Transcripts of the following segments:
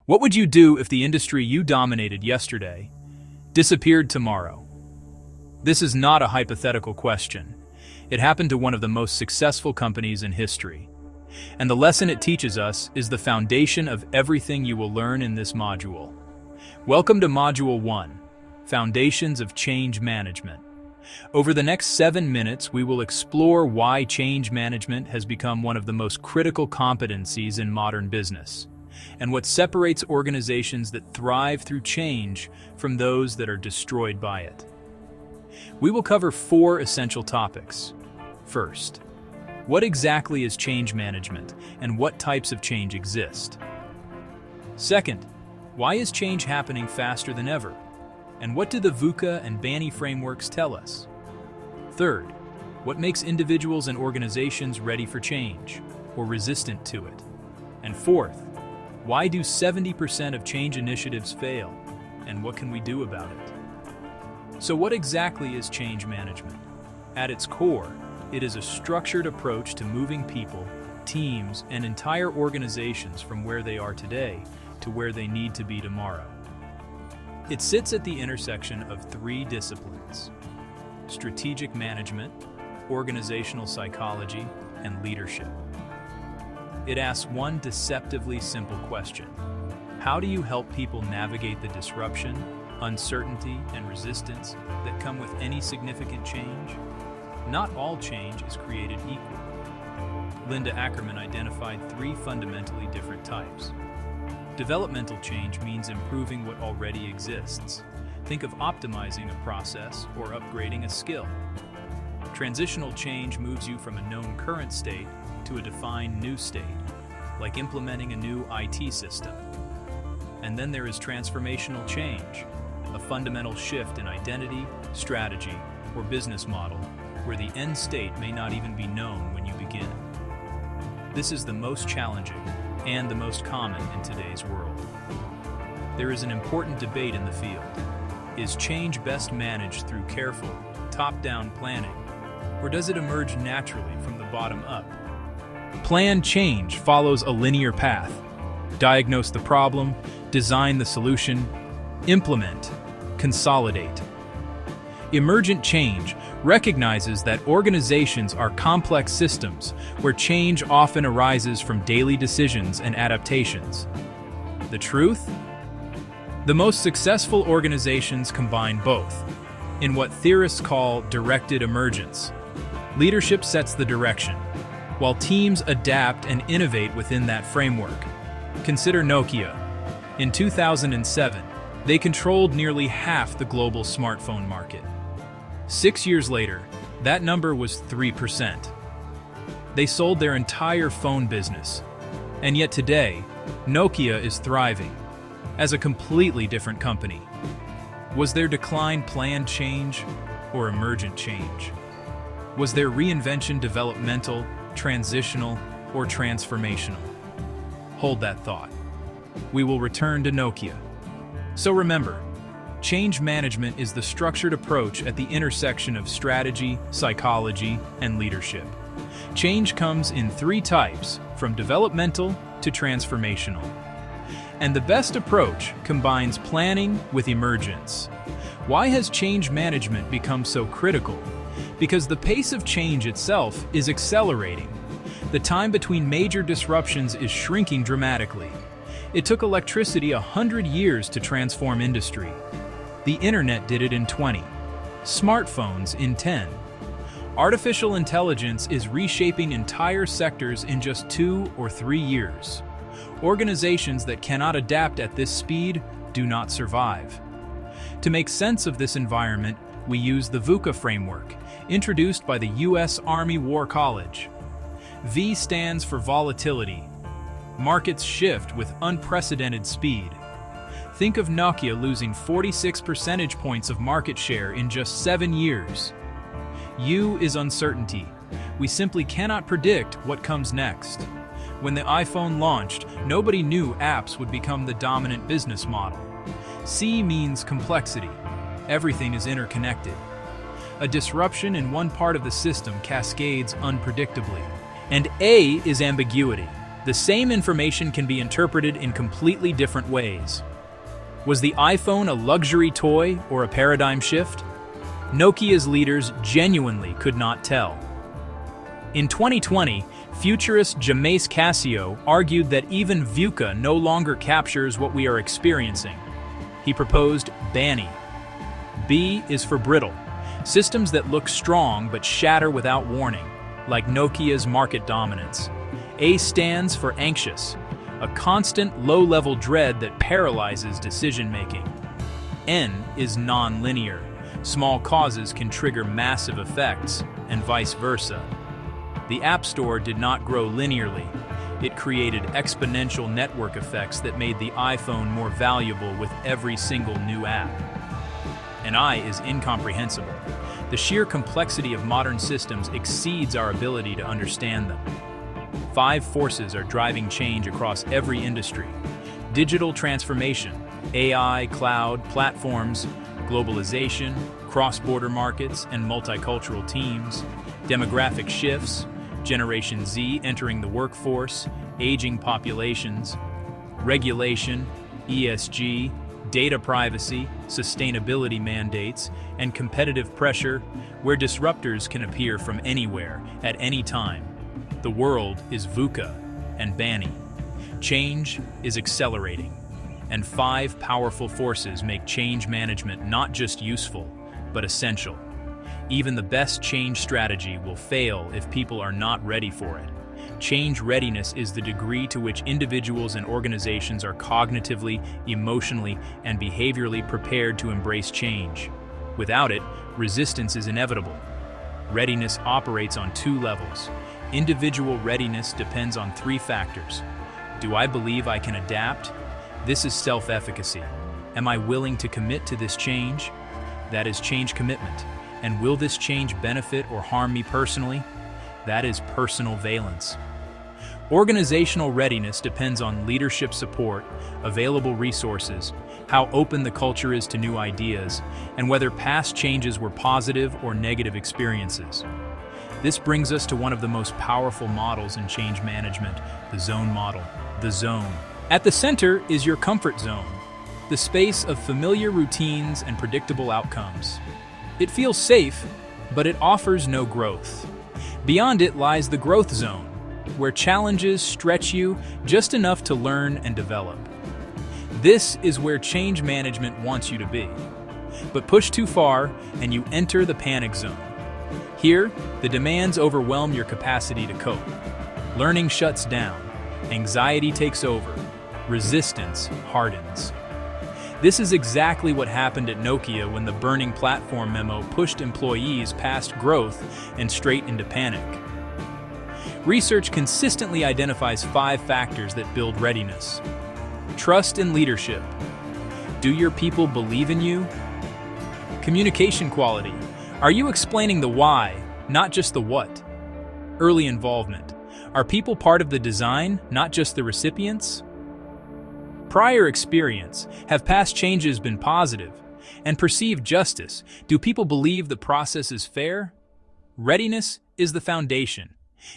What would you do if the industry you dominated yesterday disappeared tomorrow? This is not a hypothetical question. It happened to one of the most successful companies in history. And the lesson it teaches us is the foundation of everything you will learn in this module. Welcome to Module 1, Foundations of Change Management. Over the next 7 minutes, we will explore why change management has become one of the most critical competencies in modern business, and what separates organizations that thrive through change from those that are destroyed by it. We will cover 4 essential topics. First, what exactly is change management and what types of change exist? Second, why is change happening faster than ever? And what do the VUCA and BANI frameworks tell us? Third, what makes individuals and organizations ready for change or resistant to it? And fourth, why do 70% of change initiatives fail, and what can we do about it? So what exactly is change management? At its core, it is a structured approach to moving people, teams, and entire organizations from where they are today to where they need to be tomorrow. It sits at the intersection of 3 disciplines: strategic management, organizational psychology, and leadership. It asks one deceptively simple question: how do you help people navigate the disruption, uncertainty, and resistance that come with any significant change? Not all change is created equal. Linda Ackerman identified 3 fundamentally different types. Developmental change means improving what already exists. Think of optimizing a process or upgrading a skill. Transitional change moves you from a known current state to a defined new state, like implementing a new IT system. And then there is transformational change, a fundamental shift in identity, strategy, or business model, where the end state may not even be known when you begin. This is the most challenging and the most common in today's world. There is an important debate in the field. Is change best managed through careful, top-down planning, or does it emerge naturally from the bottom up? Planned change follows a linear path. Diagnose the problem, design the solution, implement, consolidate. Emergent change recognizes that organizations are complex systems where change often arises from daily decisions and adaptations. The truth? The most successful organizations combine both, in what theorists call directed emergence. Leadership sets the direction, while teams adapt and innovate within that framework. Consider Nokia. In 2007, they controlled nearly half the global smartphone market. 6 years later, that number was 3%. They sold their entire phone business. And yet today, Nokia is thriving as a completely different company. Was their decline planned change or emergent change? Was their reinvention developmental, transitional, or transformational? Hold that thought. We will return to Nokia. So remember, change management is the structured approach at the intersection of strategy, psychology, and leadership. Change comes in 3 types, from developmental to transformational. And the best approach combines planning with emergence. Why has change management become so critical? Because the pace of change itself is accelerating. The time between major disruptions is shrinking dramatically. It took electricity 100 years to transform industry. The internet did it in 20. Smartphones in 10. Artificial intelligence is reshaping entire sectors in just 2 or 3 years. Organizations that cannot adapt at this speed do not survive. To make sense of this environment, we use the VUCA framework, introduced by the U.S. Army War College. V stands for volatility. Markets shift with unprecedented speed. Think of Nokia losing 46 percentage points of market share in just 7 years. U is uncertainty. We simply cannot predict what comes next. When the iPhone launched, nobody knew apps would become the dominant business model. C means complexity. Everything is interconnected. A disruption in one part of the system cascades unpredictably. And A is ambiguity. The same information can be interpreted in completely different ways. Was the iPhone a luxury toy or a paradigm shift? Nokia's leaders genuinely could not tell. In 2020, futurist James Cassio argued that even VUCA no longer captures what we are experiencing. He proposed BANI. B is for brittle, systems that look strong but shatter without warning, like Nokia's market dominance. A stands for anxious, a constant low-level dread that paralyzes decision-making. N is non-linear. Small causes can trigger massive effects, and vice versa. The App Store did not grow linearly. It created exponential network effects that made the iPhone more valuable with every single new app. And I is incomprehensible. The sheer complexity of modern systems exceeds our ability to understand them. 5 forces are driving change across every industry: digital transformation, AI, cloud, platforms, globalization, cross-border markets and multicultural teams, demographic shifts, Generation Z entering the workforce, aging populations, regulation, ESG, data privacy, sustainability mandates, and competitive pressure, where disruptors can appear from anywhere, at any time. The world is VUCA and BANI. Change is accelerating, and 5 powerful forces make change management not just useful, but essential. Even the best change strategy will fail if people are not ready for it. Change readiness is the degree to which individuals and organizations are cognitively, emotionally, and behaviorally prepared to embrace change. Without it, resistance is inevitable. Readiness operates on 2 levels. Individual readiness depends on 3 factors. Do I believe I can adapt? This is self-efficacy. Am I willing to commit to this change? That is change commitment. And will this change benefit or harm me personally? That is personal valence. Organizational readiness depends on leadership support, available resources, how open the culture is to new ideas, and whether past changes were positive or negative experiences. This brings us to one of the most powerful models in change management, the zone model. The zone. At the center is your comfort zone, the space of familiar routines and predictable outcomes. It feels safe, but it offers no growth. Beyond it lies the growth zone, where challenges stretch you just enough to learn and develop. This is where change management wants you to be. But push too far, and you enter the panic zone. Here, the demands overwhelm your capacity to cope. Learning shuts down, anxiety takes over, resistance hardens. This is exactly what happened at Nokia when the burning platform memo pushed employees past growth and straight into panic. Research consistently identifies 5 factors that build readiness. Trust in leadership. Do your people believe in you? Communication quality. Are you explaining the why, not just the what? Early involvement. Are people part of the design, not just the recipients? Prior experience. Have past changes been positive? And perceived justice. Do people believe the process is fair? Readiness is the foundation.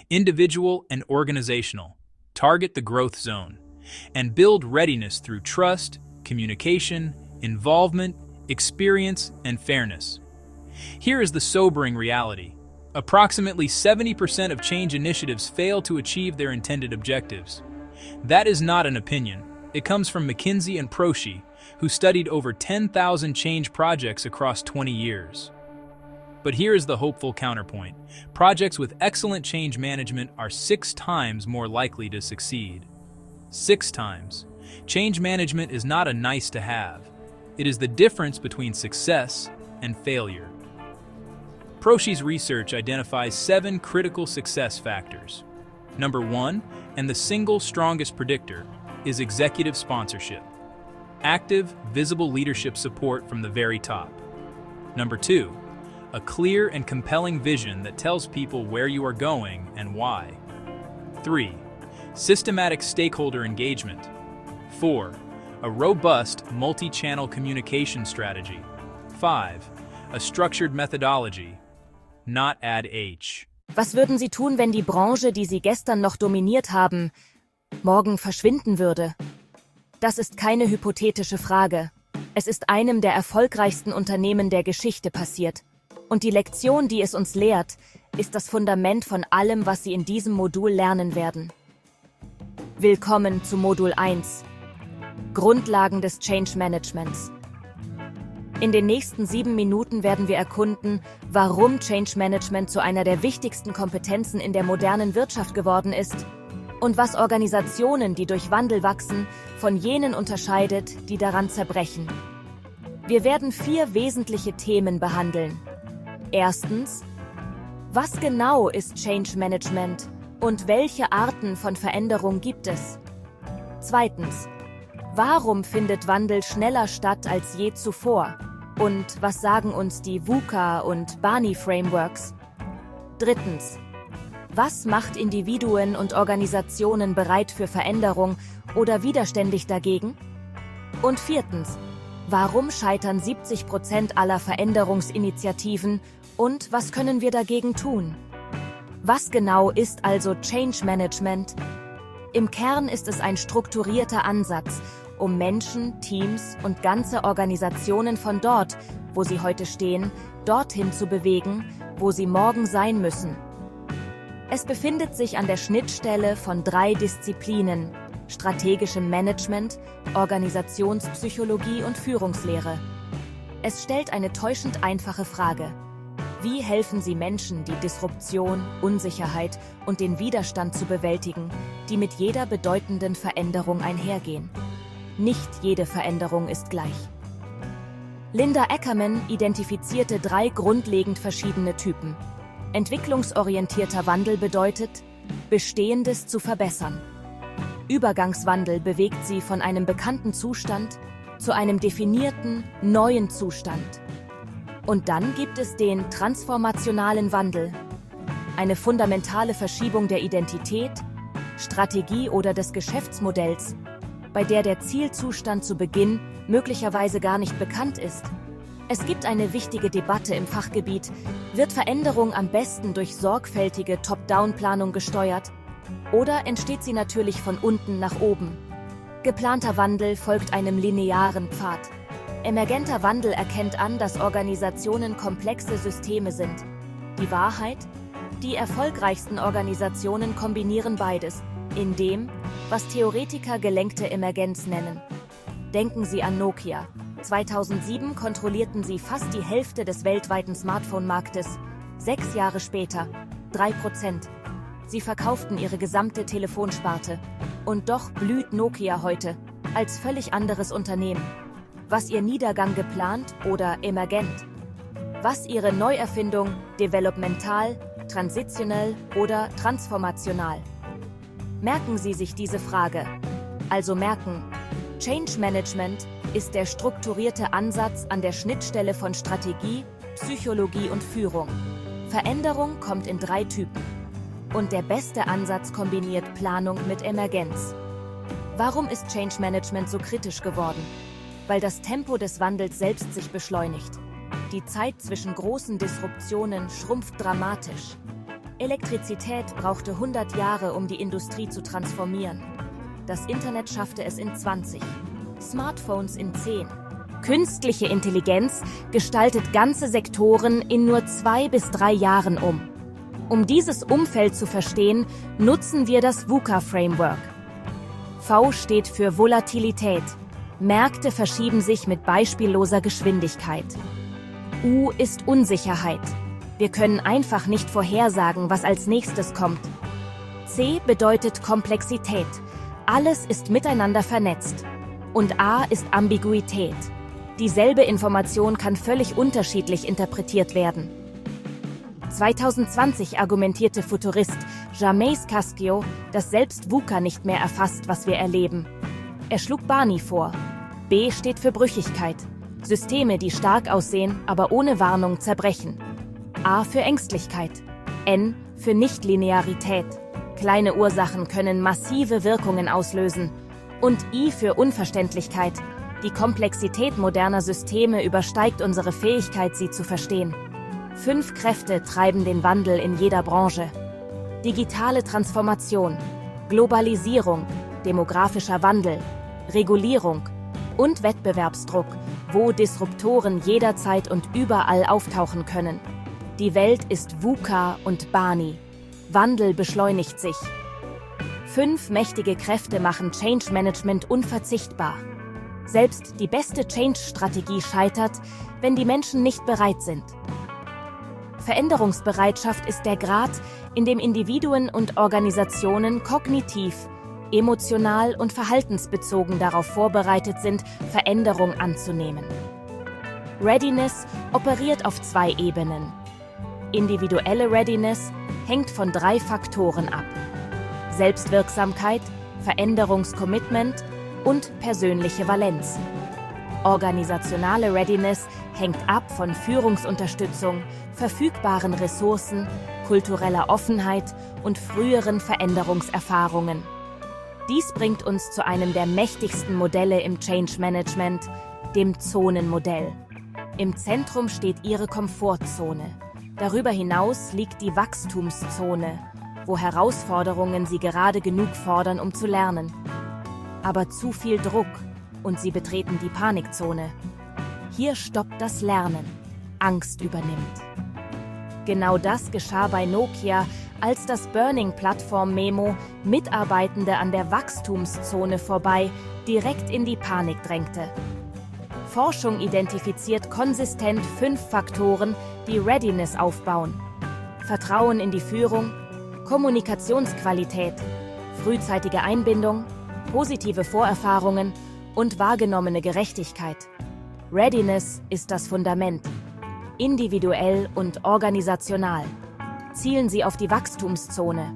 Individual and organizational. Target the growth zone. And build readiness through trust, communication, involvement, experience, and fairness. Here is the sobering reality. Approximately 70% of change initiatives fail to achieve their intended objectives. That is not an opinion. It comes from McKinsey and Proshi, who studied over 10,000 change projects across 20 years. But here is the hopeful counterpoint. Projects with excellent change management are 6 times more likely to succeed. 6 times. Change management is not a nice to have. It is the difference between success and failure. Proshi's research identifies 7 critical success factors. Number 1, and the single strongest predictor, is executive sponsorship. Active, visible leadership support from the very top. Number 2, a clear and compelling vision that tells people where you are going and why. 3, systematic stakeholder engagement. 4, a robust multi-channel communication strategy. 5, a structured methodology, not ad H. Was würden Sie tun, wenn die Branche, die Sie gestern noch dominiert haben, morgen verschwinden würde? Das ist keine hypothetische Frage. Es ist einem der erfolgreichsten Unternehmen der Geschichte passiert. Und die Lektion, die es uns lehrt, ist das Fundament von allem, was Sie in diesem Modul lernen werden. Willkommen zu Modul 1. Grundlagen des Change Managements. In den nächsten 7 Minuten werden wir erkunden, warum Change Management zu einer der wichtigsten Kompetenzen in der modernen Wirtschaft geworden ist und was Organisationen, die durch Wandel wachsen, von jenen unterscheidet, die daran zerbrechen. Wir werden 4 wesentliche Themen behandeln. Erstens, was genau ist Change Management und welche Arten von Veränderung gibt es? Zweitens, warum findet Wandel schneller statt als je zuvor? Und was sagen uns die VUCA und BANI Frameworks? Drittens, was macht Individuen und Organisationen bereit für Veränderung oder widerständig dagegen? Und viertens, warum scheitern 70% aller Veränderungsinitiativen und was können wir dagegen tun? Was genau ist also Change Management? Im Kern ist es ein strukturierter Ansatz, um Menschen, Teams und ganze Organisationen von dort, wo sie heute stehen, dorthin zu bewegen, wo sie morgen sein müssen. Es befindet sich an der Schnittstelle von 3 Disziplinen: strategischem Management, Organisationspsychologie und Führungslehre. Es stellt eine täuschend einfache Frage: Wie helfen Sie Menschen, die Disruption, Unsicherheit und den Widerstand zu bewältigen, die mit jeder bedeutenden Veränderung einhergehen? Nicht jede Veränderung ist gleich. Linda Ackerman identifizierte 3 grundlegend verschiedene Typen. Entwicklungsorientierter Wandel bedeutet, Bestehendes zu verbessern. Übergangswandel bewegt sie von einem bekannten Zustand zu einem definierten, neuen Zustand. Und dann gibt es den transformationalen Wandel. Eine fundamentale Verschiebung der Identität, Strategie oder des Geschäftsmodells, bei der der Zielzustand zu Beginn möglicherweise gar nicht bekannt ist. Es gibt eine wichtige Debatte im Fachgebiet: Wird Veränderung am besten durch sorgfältige Top-Down-Planung gesteuert oder entsteht sie natürlich von unten nach oben? Geplanter Wandel folgt einem linearen Pfad. Emergenter Wandel erkennt an, dass Organisationen komplexe Systeme sind. Die Wahrheit? Die erfolgreichsten Organisationen kombinieren beides, in dem, was Theoretiker gelenkte Emergenz nennen. Denken Sie an Nokia. 2007 kontrollierten sie fast die Hälfte des weltweiten Smartphone-Marktes. 6 Jahre später 3%. Sie verkauften ihre gesamte Telefonsparte. Und doch blüht Nokia heute als völlig anderes Unternehmen. Was ihr Niedergang geplant oder emergent? Was ihre Neuerfindung developmental, transitionell oder transformational? Merken Sie sich diese Frage. Also merken, Change Management ist der strukturierte Ansatz an der Schnittstelle von Strategie, Psychologie und Führung. Veränderung kommt in 3 Typen. Und der beste Ansatz kombiniert Planung mit Emergenz. Warum ist Change Management so kritisch geworden? Weil das Tempo des Wandels selbst sich beschleunigt. Die Zeit zwischen großen Disruptionen schrumpft dramatisch. Elektrizität brauchte 100 Jahre, um die Industrie zu transformieren. Das Internet schaffte es in 20. Smartphones in 10. Künstliche Intelligenz gestaltet ganze Sektoren in nur 2 bis 3 Jahren um. Um dieses Umfeld zu verstehen, nutzen wir das VUCA-Framework. V steht für Volatilität. Märkte verschieben sich mit beispielloser Geschwindigkeit. U ist Unsicherheit. Wir können einfach nicht vorhersagen, was als nächstes kommt. C bedeutet Komplexität. Alles ist miteinander vernetzt. Und A ist Ambiguität. Dieselbe Information kann völlig unterschiedlich interpretiert werden. 2020 argumentierte Futurist James Cascio, dass selbst VUCA nicht mehr erfasst, was wir erleben. Er schlug BANI vor. B steht für Brüchigkeit. Systeme, die stark aussehen, aber ohne Warnung zerbrechen. A für Ängstlichkeit. N für Nichtlinearität. Kleine Ursachen können massive Wirkungen auslösen. Und I für Unverständlichkeit. Die Komplexität moderner Systeme übersteigt unsere Fähigkeit, sie zu verstehen. 5 Kräfte treiben den Wandel in jeder Branche. Digitale Transformation, Globalisierung, demografischer Wandel, Regulierung und Wettbewerbsdruck, wo Disruptoren jederzeit und überall auftauchen können. Die Welt ist VUCA und BANI. Wandel beschleunigt sich. 5 mächtige Kräfte machen Change Management unverzichtbar. Selbst die beste Change-Strategie scheitert, wenn die Menschen nicht bereit sind. Veränderungsbereitschaft ist der Grad, in dem Individuen und Organisationen kognitiv, emotional und verhaltensbezogen darauf vorbereitet sind, Veränderung anzunehmen. Readiness operiert auf 2 Ebenen. Individuelle Readiness hängt von 3 Faktoren ab: Selbstwirksamkeit, Veränderungscommitment und persönliche Valenz. Organisationale Readiness hängt ab von Führungsunterstützung, verfügbaren Ressourcen, kultureller Offenheit und früheren Veränderungserfahrungen. Dies bringt uns zu einem der mächtigsten Modelle im Change Management, dem Zonenmodell. Im Zentrum steht Ihre Komfortzone. Darüber hinaus liegt die Wachstumszone, wo Herausforderungen Sie gerade genug fordern, um zu lernen. Aber zu viel Druck und Sie betreten die Panikzone. Hier stoppt das Lernen. Angst übernimmt. Genau das geschah bei Nokia, als das Burning-Plattform-Memo Mitarbeitende an der Wachstumszone vorbei direkt in die Panik drängte. Forschung identifiziert konsistent 5 Faktoren, die Readiness aufbauen: Vertrauen in die Führung, Kommunikationsqualität, frühzeitige Einbindung, positive Vorerfahrungen und wahrgenommene Gerechtigkeit. Readiness ist das Fundament. Individuell und organisational. Zielen Sie auf die Wachstumszone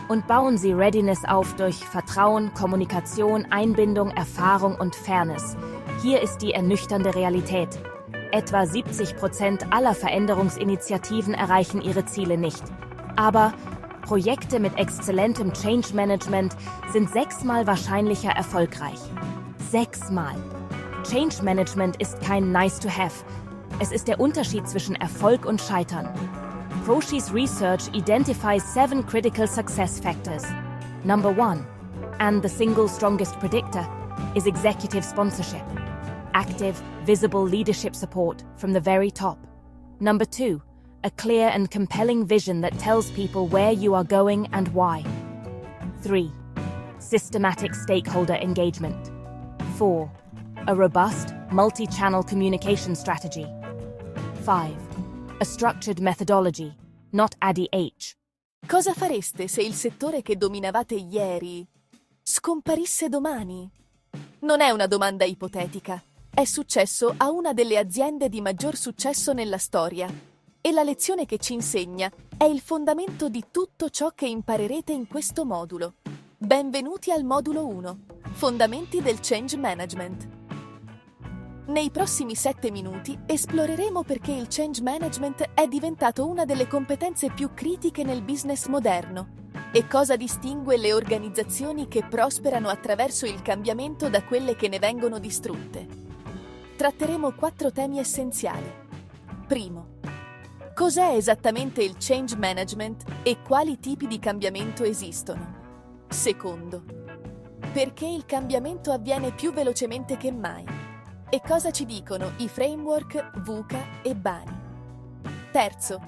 und bauen Sie Readiness auf durch Vertrauen, Kommunikation, Einbindung, Erfahrung und Fairness. Hier ist die ernüchternde Realität. Etwa 70% aller Veränderungsinitiativen erreichen ihre Ziele nicht. Aber Projekte mit exzellentem Change Management sind 6-mal wahrscheinlicher erfolgreich. 6-mal. Change Management ist kein Nice to have. Es ist der Unterschied zwischen Erfolg und Scheitern. Prosci's research identifies 7 critical success factors. Number 1, and the single strongest predictor, is executive sponsorship. Active, visible leadership support from the very top. Number 2, a clear and compelling vision that tells people where you are going and why. 3, systematic stakeholder engagement. 4, a robust, multi-channel communication strategy. 5, a structured methodology, not ADH. Cosa fareste se il settore che dominavate ieri scomparisse domani? Non è una domanda ipotetica. È successo a una delle aziende di maggior successo nella storia. E la lezione che ci insegna è il fondamento di tutto ciò che imparerete in questo modulo. Benvenuti al modulo 1, Fondamenti del Change Management. Nei prossimi 7 minuti esploreremo perché il change management è diventato una delle competenze più critiche nel business moderno e cosa distingue le organizzazioni che prosperano attraverso il cambiamento da quelle che ne vengono distrutte. Tratteremo 4 temi essenziali. Primo, cos'è esattamente il change management e quali tipi di cambiamento esistono? Secondo, perché il cambiamento avviene più velocemente che mai? E cosa ci dicono i framework VUCA e BANI? Terzo,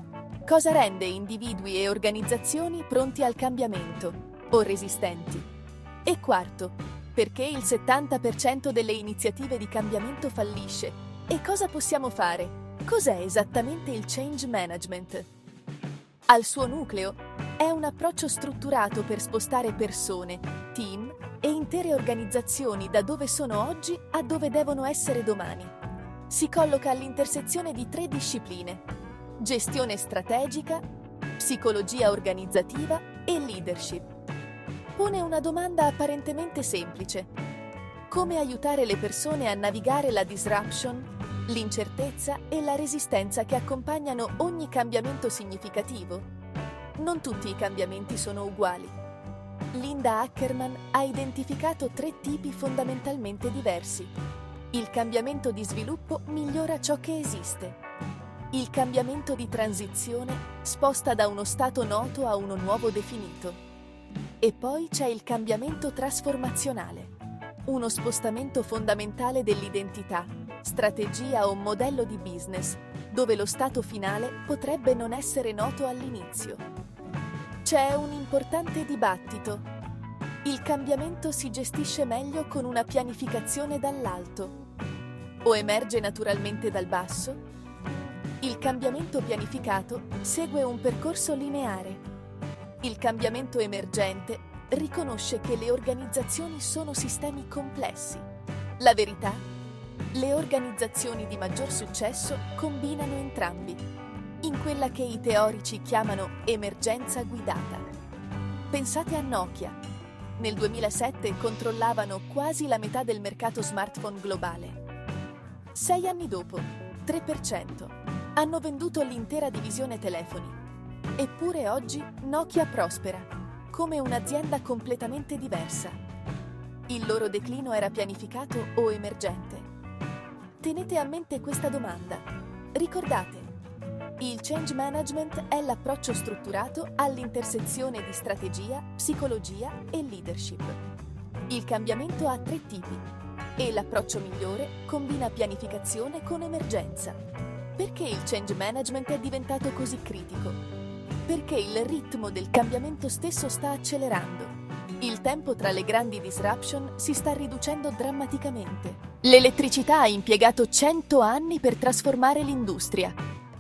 cosa rende individui e organizzazioni pronti al cambiamento o resistenti? E quarto, perché il 70% delle iniziative di cambiamento fallisce? E cosa possiamo fare? Cos'è esattamente il change management? Al suo nucleo è un approccio strutturato per spostare persone, team e intere organizzazioni da dove sono oggi a dove devono essere domani. Si colloca all'intersezione di 3 discipline: gestione strategica, psicologia organizzativa e leadership. Pone una domanda apparentemente semplice: come aiutare le persone a navigare la disruption, l'incertezza e la resistenza che accompagnano ogni cambiamento significativo? Non tutti i cambiamenti sono uguali. Linda Ackerman ha identificato 3 tipi fondamentalmente diversi. Il cambiamento di sviluppo migliora ciò che esiste. Il cambiamento di transizione sposta da uno stato noto a uno nuovo definito. E poi c'è il cambiamento trasformazionale, uno spostamento fondamentale dell'identità, strategia o modello di business, dove lo stato finale potrebbe non essere noto all'inizio. C'è un importante dibattito. Il cambiamento si gestisce meglio con una pianificazione dall'alto o emerge naturalmente dal basso? Il cambiamento pianificato segue un percorso lineare. Il cambiamento emergente riconosce che le organizzazioni sono sistemi complessi. La verità? Le organizzazioni di maggior successo combinano entrambi, in quella che i teorici chiamano emergenza guidata. Pensate a Nokia. Nel 2007 controllavano quasi la metà del mercato smartphone globale. 6 anni dopo, 3%, hanno venduto l'intera divisione telefoni. Eppure oggi Nokia prospera, come un'azienda completamente diversa. Il loro declino era pianificato o emergente? Tenete a mente questa domanda. Ricordate, il change management è l'approccio strutturato all'intersezione di strategia, psicologia e leadership. Il cambiamento ha 3 tipi e l'approccio migliore combina pianificazione con emergenza. Perché il change management è diventato così critico? Perché il ritmo del cambiamento stesso sta accelerando. Il tempo tra le grandi disruption si sta riducendo drammaticamente. L'elettricità ha impiegato 100 anni per trasformare l'industria.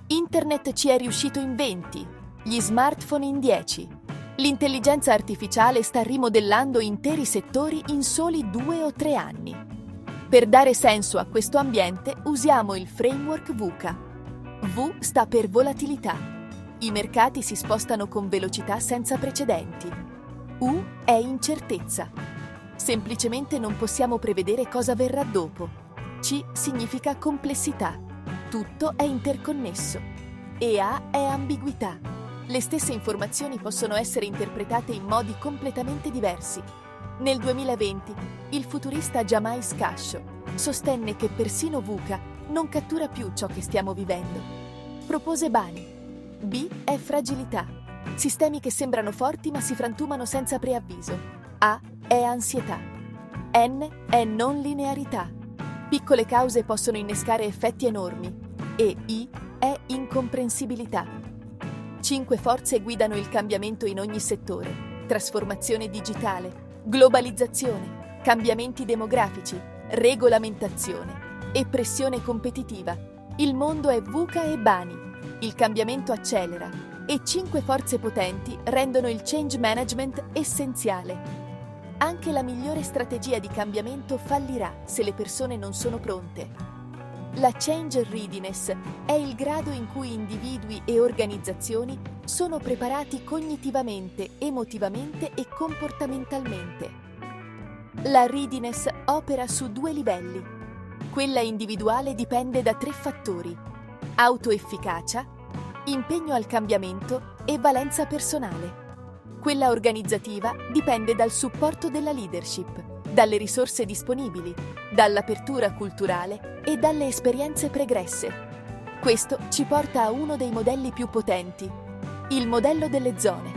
Internet ci è riuscito in 20, gli smartphone in 10. L'intelligenza artificiale sta rimodellando interi settori in soli 2 o 3 anni. Per dare senso a questo ambiente usiamo il framework VUCA. V sta per volatilità. I mercati si spostano con velocità senza precedenti. U è incertezza. Semplicemente non possiamo prevedere cosa verrà dopo. C significa complessità. Tutto è interconnesso. E A è ambiguità. Le stesse informazioni possono essere interpretate in modi completamente diversi. Nel 2020, il futurista Jamais Cascio sostenne che persino VUCA non cattura più ciò che stiamo vivendo. Propose BANI. B è fragilità. Sistemi che sembrano forti ma si frantumano senza preavviso. A è ansietà. N è non linearità. Piccole cause possono innescare effetti enormi. E I è incomprensibilità. 5 forze guidano il cambiamento in ogni settore. Trasformazione digitale, globalizzazione, cambiamenti demografici, regolamentazione e pressione competitiva. Il mondo è VUCA e BANI. Il cambiamento accelera e 5 forze potenti rendono il change management essenziale. Anche la migliore strategia di cambiamento fallirà se le persone non sono pronte. La change readiness è il grado in cui individui e organizzazioni sono preparati cognitivamente, emotivamente e comportamentalmente. La readiness opera su 2 livelli. Quella individuale dipende da 3 fattori: autoefficacia, impegno al cambiamento e valenza personale. Quella organizzativa dipende dal supporto della leadership, dalle risorse disponibili, dall'apertura culturale e dalle esperienze pregresse. Questo ci porta a uno dei modelli più potenti, il modello delle zone.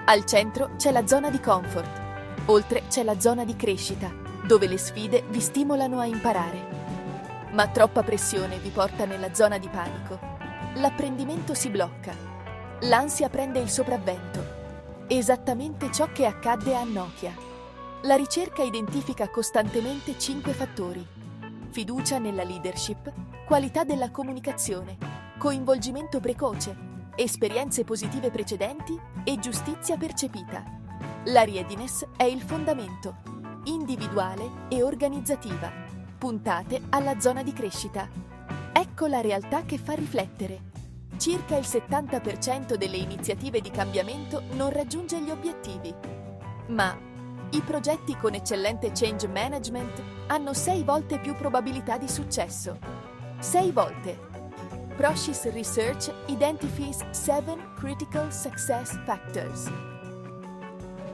Al centro c'è la zona di comfort, oltre c'è la zona di crescita, dove le sfide vi stimolano a imparare. Ma troppa pressione vi porta nella zona di panico. L'apprendimento si blocca. L'ansia prende il sopravvento. Esattamente ciò che accadde a Nokia. La ricerca identifica costantemente 5 fattori: fiducia nella leadership, qualità della comunicazione, coinvolgimento precoce, esperienze positive precedenti e giustizia percepita. La readiness è il fondamento, individuale e organizzativa, puntate alla zona di crescita. Ecco la realtà che fa riflettere. Circa il 70% delle iniziative di cambiamento non raggiunge gli obiettivi. Ma i progetti con eccellente change management hanno 6 volte più probabilità di successo. 6 volte. Procis Research identifies 7 critical success factors.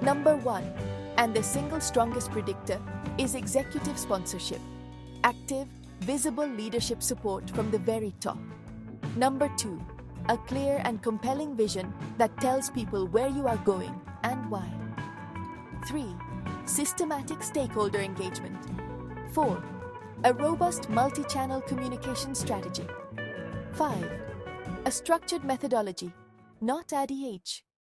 Number 1, and the single strongest predictor, is executive sponsorship. Active, visible leadership support from the very top. Number 2, a clear and compelling vision that tells people where you are going and why. 3. Systematic stakeholder engagement. 4. A robust multi-channel communication strategy. 5. A structured methodology, not ADH.